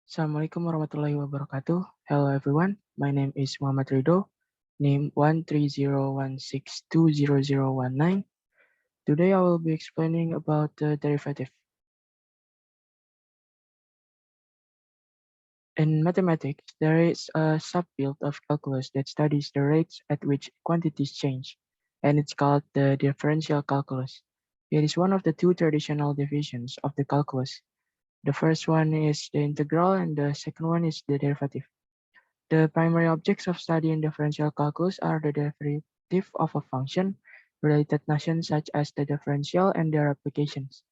Assalamualaikum warahmatullahi wabarakatuh. Hello everyone, my name is Muhammad Rido, name 13016200019. Today I will be explaining about the derivative. In mathematics, there is a subfield of calculus that studies the rates at which quantities change, and it's called the differential calculus. It is one of the two traditional divisions of the calculus. The first one is the integral and the second one is the derivative. The primary objects of study in differential calculus are the derivative of a function, related notions such as the differential and their applications.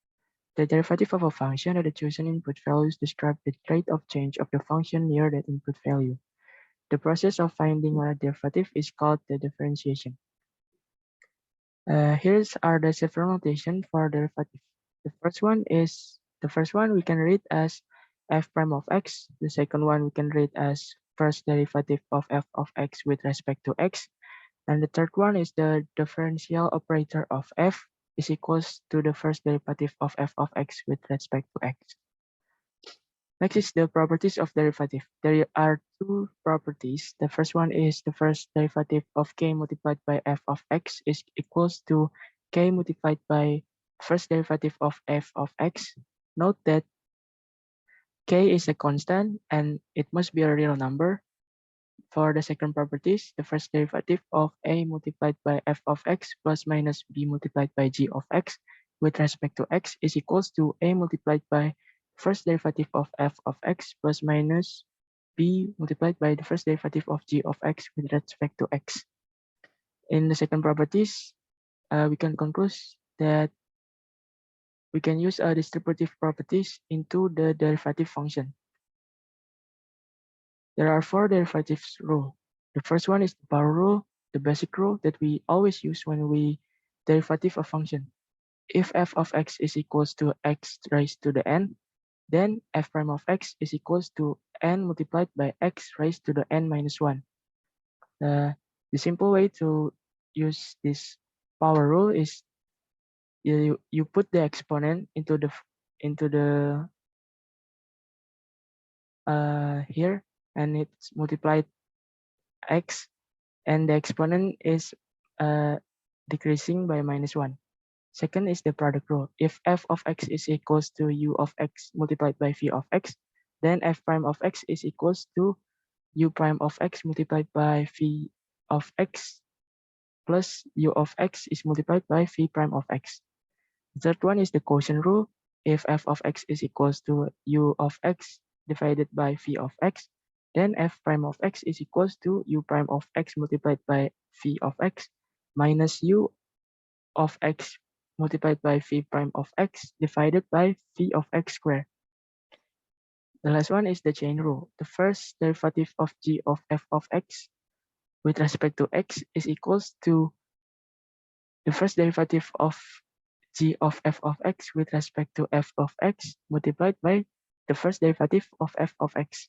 The derivative of a function at the chosen input values describe the rate of change of the function near that input value. The process of finding a derivative is called the differentiation. Here are the several notation for derivative. The first one we can read as f prime of x. The second one we can read as first derivative of f of x with respect to x. And the third one is the differential operator of f is equals to the first derivative of f of x with respect to x. Next is the properties of derivative. There are two properties. The first one is the first derivative of k multiplied by f of x is equals to k multiplied by first derivative of f of x. Note that k is a constant and it must be a real number. For the second properties, the first derivative of a multiplied by f of x plus minus b multiplied by g of x with respect to x is equals to a multiplied by first derivative of f of x plus minus b multiplied by the first derivative of g of x with respect to x. In the second properties, we can conclude that we can use a distributive properties into the derivative function. There are four derivatives rule. The first one is the power rule, the basic rule that we always use when we derivative a function. If f of x is equals to x raised to the n, then f prime of x is equals to n multiplied by x raised to the n minus 1. The simple way to use this power rule is you put the exponent into the here, and it's multiplied x, and the exponent is decreasing by minus 1. Second is the product rule. If f of x is equals to u of x multiplied by v of x, then f prime of x is equals to u prime of x multiplied by v of x plus u of x is multiplied by v prime of x. The third one is the quotient rule. If f of x is equals to u of x divided by v of x, then f prime of x is equals to u prime of x multiplied by v of x minus u of x multiplied by v prime of x divided by v of x squared. The last one is the chain rule. The first derivative of g of f of x with respect to x is equals to the first derivative of g of f of x with respect to f of x multiplied by the first derivative of f of x.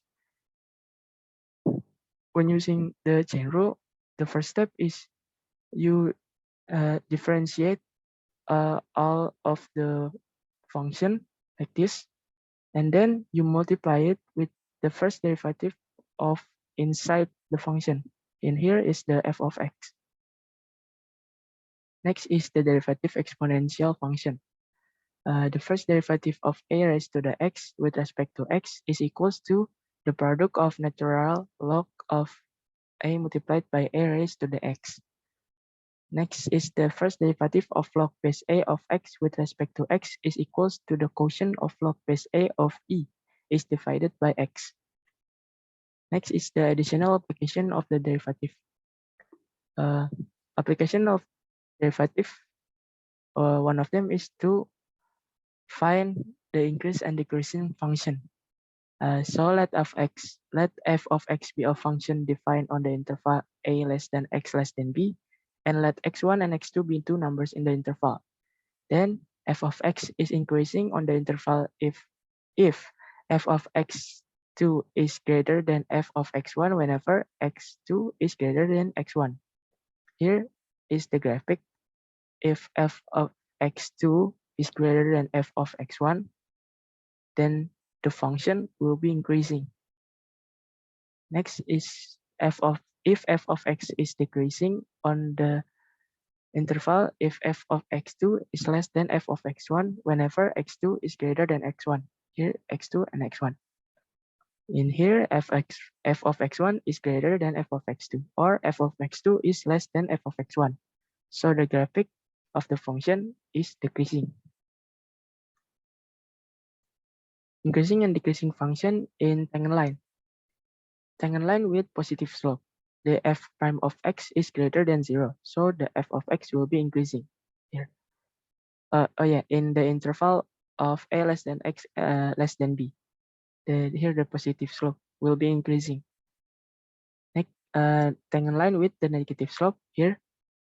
When using the chain rule, the first step is you differentiate all of the function like this, and then you multiply it with the first derivative of inside the function. In here is the f of x. Next is the derivative exponential function. The first derivative of a raised to the x with respect to x is equals to the product of natural log of a multiplied by a raised to the x. Next is the first derivative of log base a of x with respect to x is equals to the quotient of log base a of e is divided by x. Next is the additional application of the derivative. Application of derivative, one of them is to find the increase and decreasing function. So let f of x be a function defined on the interval a less than x less than b, and let x1 and x2 be two numbers in the interval. Then f of x is increasing on the interval if f of x2 is greater than f of x1 whenever x2 is greater than x1. Here is the graphic. If f of x2 is greater than f of x1, then the function will be increasing. Next is if f of x is decreasing on the interval if f of x2 is less than f of x1 whenever x2 is greater than x1. Here x2 and x1. In here f of x1 is greater than f of x2 or f of x2 is less than f of x1. So the graphic of the function is decreasing. Increasing and decreasing function in tangent line. Tangent line with positive slope. The f prime of x is greater than 0, so the f of x will be increasing here. In the interval of a less than x less than b. Here the positive slope will be increasing. Next, tangent line with the negative slope. Here,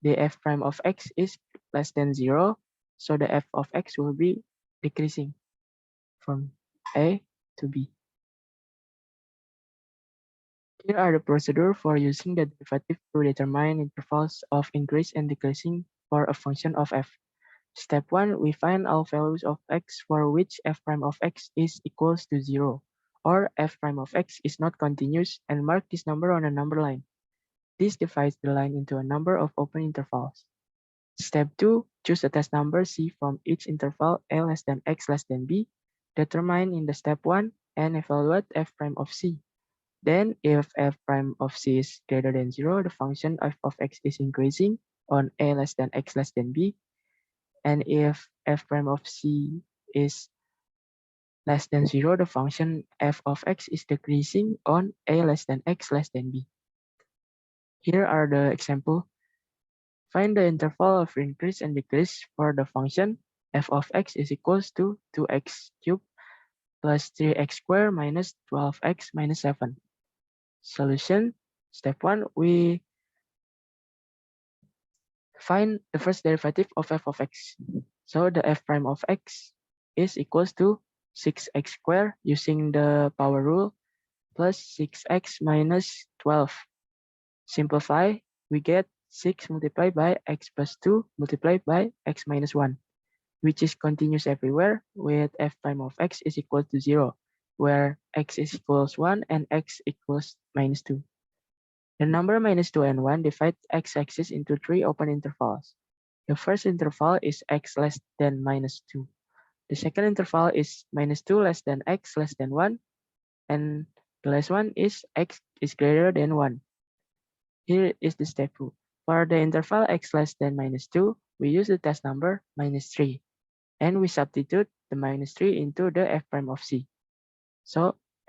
the f prime of x is less than 0, so the f of x will be decreasing from a to b. Here are the procedure for using the derivative to determine intervals of increase and decreasing for a function of f. Step 1, we find all values of x for which f prime of x is equals to 0, or f prime of x is not continuous, and mark this number on a number line. This divides the line into a number of open intervals. Step 2, choose a test number c from each interval a less than x less than b, determine in the step 1, and evaluate f prime of c. Then, if f prime of c is greater than 0, the function f of x is increasing on a less than x less than b. And if f prime of c is less than 0, the function f of x is decreasing on a less than x less than b. Here are the example. Find the interval of increase and decrease for the function f of x is equals to 2x cubed plus 3x squared minus 12x minus 7. Solution. Step 1, we find the first derivative of f of x. So the f prime of x is equals to 6x squared using the power rule plus 6x minus 12. Simplify, we get 6 multiplied by x plus 2 multiplied by x minus 1, which is continuous everywhere with f prime of x is equal to 0, where x is equals 1 and x equals minus 2. The number minus 2 and 1 divide x-axis into 3 open intervals. The first interval is x less than minus 2. The second interval is minus 2 less than x less than 1. And the last one is x is greater than 1. Here is the step 2. For the interval x less than minus 2, we use the test number minus 3. And we substitute the minus 3 into the f prime of c.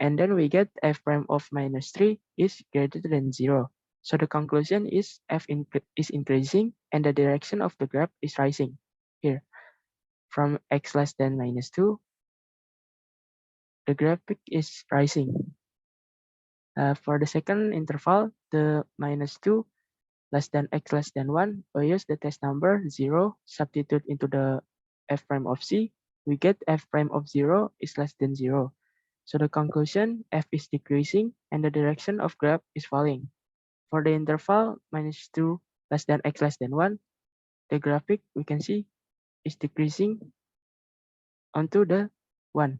And then we get f prime of minus 3 is greater than 0. So the conclusion is f is increasing and the direction of the graph is rising. Here, from x less than minus 2, the graphic is rising. For the second interval, the minus 2 less than x less than 1, we use the test number 0, substitute into the f prime of c, we get f prime of 0 is less than 0. So the conclusion, f is decreasing and the direction of graph is falling. For the interval minus 2 less than x less than 1, the graphic we can see is decreasing onto the 1.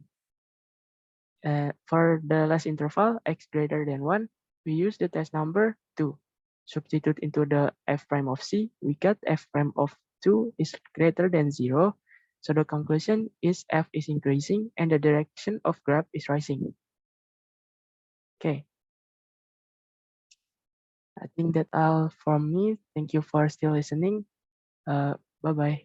For the last interval, x greater than 1, we use the test number 2. Substitute into the f prime of c, we get f prime of 2 is greater than 0. So the conclusion is f is increasing and the direction of graph is rising. Okay. I think that's all from me. Thank you for still listening. Bye-bye.